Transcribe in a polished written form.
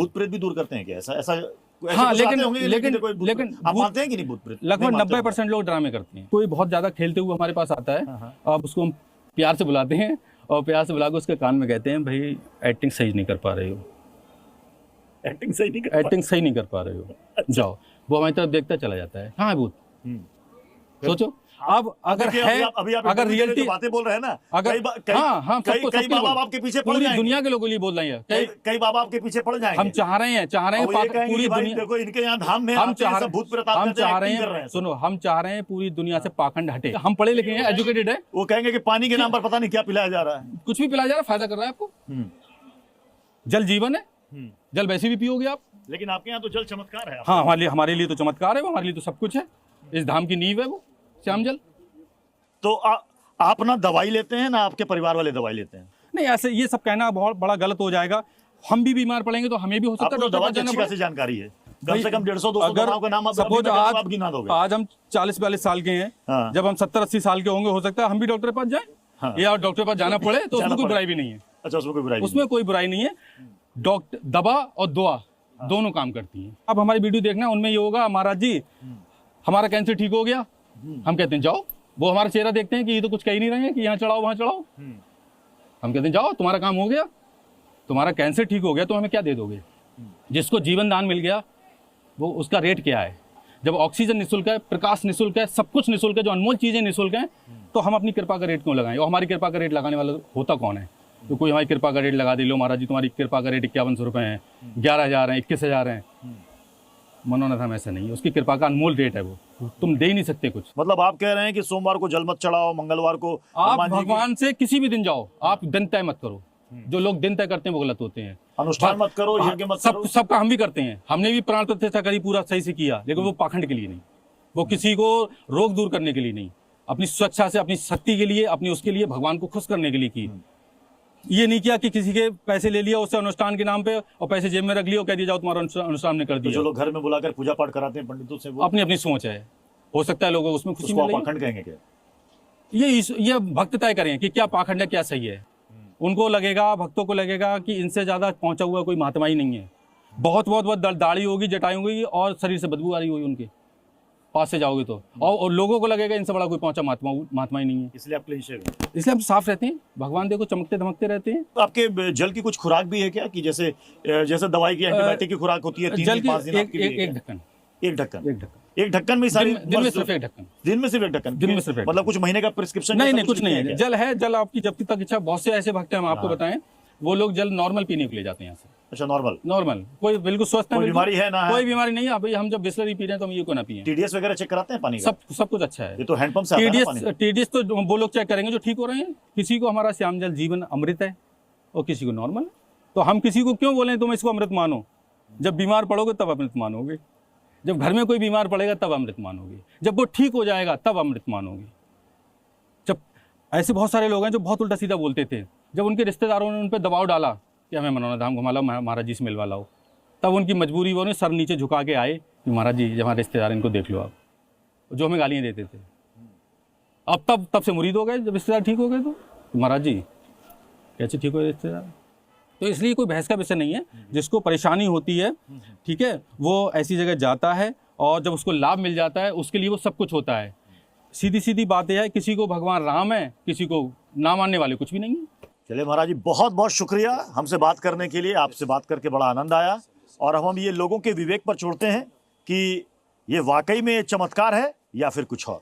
भूत प्रेत भी दूर करते हैं क्या? ऐसा ऐसा हाँ, लेकिन लेकिन आप मानते हैं कि नहीं भूत प्रेत? लगभग 90% लोग ड्रामे करते हैं। कोई बहुत ज्यादा खेलते हुए हमारे पास आता है, अब उसको हम प्यार से बुलाते हैं और प्यार से बुलाकर उसके कान में कहते हैं, भाई एक्टिंग सही नहीं कर पा रहे हो, एक्टिंग सही नहीं कर पा रहे हो, जाओ। वो हमारी तरफ देखता चला जाता है, हाँ भूत। सोचो अब अगर है, अगर रियलिटी बातें बोल रहे हैं ना, अगर कई बाबा आपके पीछे पड़ जाएंगे, दुनिया के लोगों के लिए बोल रहे हैं, कई बाबा आपके पीछे पड़ जाएंगे। हम चाह रहे हैं पूरी दुनिया, देखो इनके यहाँ धाम में हम चाह रहे हैं, सुनो, हम चाह रहे हैं पूरी दुनिया से पाखंड हटे। हम पढ़े लिखे हैं, एजुकेटेड है। वो कहेंगे कि पानी के नाम पर पता नहीं क्या पिलाया जा रहा है, कुछ भी पिलाया जा रहा है, फायदा कर रहा है आपको। जल जीवन है, जल वैसे भी पियोगे आप। लेकिन आपके यहाँ तो जल चमत्कार है। हाँ, हमारे लिए तो चमत्कार है, वो हमारे लिए तो सब कुछ है। इस धाम की नींव है वो श्याम जल। तो आप ना दवाई लेते हैं ना आपके परिवार वाले दवाई लेते हैं? नहीं, ऐसे ये सब कहना बहुत बड़ा गलत हो जाएगा। हम भी बीमार पड़ेंगे तो हमें भी हो सकता है। दवा की अच्छी खासी जानकारी है, कम से कम 150-200 दवाओं का नाम सपोज आज हम 40-42 साल के हैं, जब हम 70-80 साल के होंगे, हो सकता है हम भी डॉक्टर के पास जाएं, या डॉक्टर के पास जाना पड़े, तो उसमें कोई बुराई भी नहीं है। अच्छा, उसमें कोई बुराई नहीं है। डॉक्टर दवा और दुआ दोनों काम करती हैं। अब हमारी वीडियो देखना, उनमें ये होगा, महाराज जी हमारा कैंसर ठीक हो गया, हम कहते हैं जाओ। वो हमारा चेहरा देखते हैं कि ये तो कुछ कह ही नहीं रहे हैं कि यहाँ चढ़ाओ वहाँ चढ़ाओ। हम कहते हैं जाओ, तुम्हारा काम हो गया, तुम्हारा कैंसर ठीक हो गया, तो हमें क्या दे दोगे? जिसको जीवन दान मिल गया, वो उसका रेट क्या है? जब ऑक्सीजन निःशुल्क है, प्रकाश निःशुल्क है, सब कुछ निःशुल्क है, जो अनमोल चीजें निःशुल्क हैं, तो हम अपनी कृपा का रेट क्यों लगाएं? और हमारी कृपा का रेट लगाने वाला होता कौन है? तो कोई हमारी कृपा का रेट लगा दे, लो महाराज जी तुम्हारी कृपा का रेट 5100 रुपए है, 11,000 है, 21,000 है। मनोनाथ हम ऐसा नहीं है, उसकी कृपा का अनमोल रेट है, वो तुम दे ही नहीं सकते कुछ। मतलब आप कह रहे हैं कि सोमवार को जल मत चढ़ाओ, मंगलवार को आप भगवान से किसी भी दिन जाओ, आप दिन तय मत करो। जो लोग दिन तय करते हैं वो गलत होते हैं। अनुष्ठान मत करो, यज्ञ मत करो। सबका हम भी करते हैं, हमने भी प्राण प्रतिष्ठा करी, पूरा सही से किया, लेकिन वो पाखंड के लिए नहीं, वो किसी को रोग दूर करने के लिए नहीं, अपनी स्वेच्छा से, अपनी शक्ति के लिए, अपनी उसके लिए, भगवान को खुश करने के लिए की। ये नहीं किया कि किसी के पैसे ले लिया उससे अनुष्ठान के नाम पे और पैसे जेब में रख लिया और कह दिया जाओ तुम्हारा अनुष्ठान ने कर दिया। जो लोग घर में बुलाकर पूजा पाठ कराते हैं पंडितों से, वो अपनी अपनी सोच है, हो सकता है लोगों उसमें खुशी मिले। पाखंड कहेंगे क्या? ये भक्त तय करें कि क्या पाखंड है, क्या सही है। उनको लगेगा, भक्तों को लगेगा कि इनसे ज्यादा पहुंचा हुआ कोई महात्मा ही नहीं है। बहुत दाढ़ी होगी, जटाई होगी और शरीर से बदबू आ रही होगी, उनके पास से जाओगे तो, और लोगों को लगेगा इनसे बड़ा कोई पहुंचा महात्मा ही नहीं है। इसलिए आप क्लीन शेव हैं। इसलिए हम साफ रहते हैं, भगवान देखो चमकते धमकते रहते हैं। तो आपके जल की कुछ खुराक भी है क्या, कि जैसे दवाई की एंटीबायोटिक की खुराक होती है 3-5 दिन आपकी? एक ढक्कन में सारी दिन में सिर्फ एक ढक्कन, दिन में सिर्फ एक, मतलब कुछ महीने का प्रिस्क्रिप्शन? नहीं, कुछ नहीं है। जल है, जल आपकी जब तक इच्छा। बहुत से ऐसे भक्त हैं, हम आपको बताएं, वो लोग जल नॉर्मल पीने के लिए जाते हैं यहाँ से। अच्छा, नॉर्मल, कोई बिल्कुल स्वस्थ है, कोई बीमारी है ना? कोई बीमारी नहीं है। अभी हम जब बिस्लरी पी रहे हैं तो हम ये को ना पिए। टीडीएस वगैरह चेक कराते हैं पानी का? सब कुछ अच्छा है। ये तो हैंडपंप से आता है पानी। टीडीएस तो वो लोग चेक करेंगे जो ठीक हो रहे हैं। किसी को हमारा श्याम जल जीवन अमृत है और किसी को नॉर्मल है। तो हम किसी को क्यों बोलें तुम इसको अमृत मानो? जब बीमार पड़ोगे तब अमृत मानोगे, जब घर में कोई बीमार पड़ेगा तब अमृत मानोगे, जब वो ठीक हो जाएगा तब अमृत मानोगे। जब ऐसे बहुत सारे लोग हैं जो बहुत उल्टा सीधा बोलते थे, जब उनके रिश्तेदारों ने उन पर दबाव डाला कि हमें मनोनाथ धाम घुमा लाओ, महाराज जी से मिलवा लाओ, तब उनकी मजबूरी वो सर नीचे झुका के आए कि महाराज जी हमारे रिश्तेदार, इनको देख लो आप, जो हमें गालियाँ देते थे। अब तब से मुरीद हो गए, जब रिश्तेदार ठीक हो गए तो महाराज जी कैसे ठीक हो रिश्तेदार। तो इसलिए कोई बहस का विषय नहीं है। जिसको परेशानी होती है, ठीक है, वो ऐसी जगह जाता है और जब उसको लाभ मिल जाता है उसके लिए वो सब कुछ होता है। सीधी बात यह है, किसी को भगवान राम है, किसी को ना मानने वाले कुछ भी नहीं है। चलिए महाराज जी, बहुत बहुत शुक्रिया हमसे बात करने के लिए। आपसे बात करके बड़ा आनंद आया और अब हम ये लोगों के विवेक पर छोड़ते हैं कि ये वाकई में चमत्कार है या फिर कुछ और।